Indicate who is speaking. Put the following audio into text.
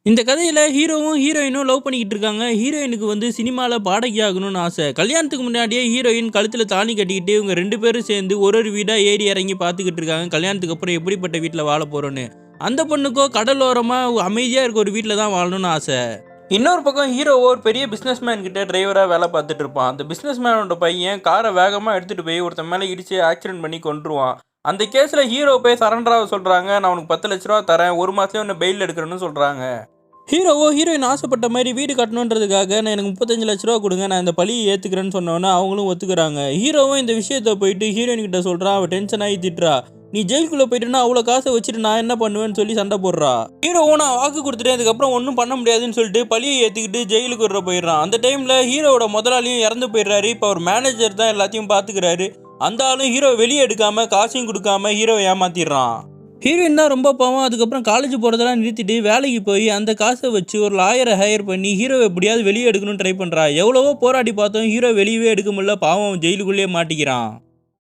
Speaker 1: இந்த கதையில ஹீரோவும், ஹீரோயினும் லவ் பண்ணிக்கிட்டு இருக்காங்க. ஹீரோயினுக்கு வந்து சினிமால பாடகி ஆகணும்னு ஆசை. கல்யாணத்துக்கு முன்னாடியே ஹீரோயின் கழுத்துல தாலி கட்டிக்கிட்டு இவங்க 2 பேரும் சேர்ந்து ஒரு ஒரு வீடா ஏறி இறங்கி பார்த்துக்கிட்டு இருக்காங்க. கல்யாணத்துக்கு அப்புறம் எப்படிப்பட்ட வீட்ல வாழ போறோம்னு. அந்த பொண்ணுக்கோ கடலோரமா அமைதியா இருக்க ஒரு வீட்ல தான் வாழணும்னு ஆசை. இன்னொரு பக்கம் ஹீரோவோ ஒரு பெரிய பிசினஸ்மேன் கிட்ட டிரைவரா வேலை பார்த்துட்டு இருப்பான். அந்த பிசினஸ்மேனோட பையன் காரை வேகமா எடுத்துட்டு போய் ஒருத்தன் மேல இடிச்சு ஆக்சிடென்ட் பண்ணி கொன்றுவான். அந்த கேஸ்ல ஹீரோ போய் சரண்டர் ஆக சொல்றாங்க. நான் உனக்கு 10 லட்ச ரூபா தரேன், ஒரு மாசத்துல உன்னை பெயில் எடுக்கிறேன்னு சொல்றாங்க. ஹீரோவோ ஹீரோயின் ஆசைப்பட்ட மாதிரி வீடு கட்டணுன்றதுக்காக நான் எனக்கு 35 லட்ச ரூபா கொடுங்க, நான் இந்த பழியை ஏற்றுக்கிறேன்னு சொன்னோன்னே அவங்களும் ஒத்துக்கிறாங்க. ஹீரோவும் இந்த விஷயத்த போயிட்டு ஹீரோயின் கிட்ட சொல்கிறா. அவள் டென்ஷன் ஆகி திட்டுறா. நீ ஜெயிலுக்குள்ளே போயிட்டுனா அவ்வளோ காசை வச்சுட்டு நான் என்ன பண்ணுவேன்னு சொல்லி சண்டை போடுறா. ஹீரோவும் நான் வாக்கு கொடுத்துட்டேன், அதுக்கப்புறம் ஒன்றும் பண்ண முடியாதுன்னு சொல்லிட்டு பழியை ஏற்றுக்கிட்டு ஜெயிலுக்கு வர போயிடுறான். அந்த டைமில் ஹீரோவோட முதலாளியும் இறந்து போயிடுறாரு. இப்போ அவர் மேனேஜர் தான் எல்லாத்தையும் பார்த்துக்கிறாரு. அந்த ஆளும் ஹீரோ வெளியே எடுக்காமல் காசையும் கொடுக்காம ஹீரோவை ஏமாத்திடுறான். ஹீரோயின் தான் ரொம்ப பாவம். அதுக்கப்புறம் காலேஜ் போகிறதெல்லாம் நிறுத்திட்டு வேலைக்கு போய் அந்த காசை வச்சு ஒரு லாயரை ஹையர் பண்ணி ஹீரோவை எப்படியாவது வெளியே எடுக்கணும்னு ட்ரை பண்ணுறா. எவ்வளவோ போராடி பார்த்தோம், ஹீரோ வெளியவே எடுக்க முடியல. பாவம் ஜெயிலுக்குள்ளேயே மாட்டிக்கிறான்.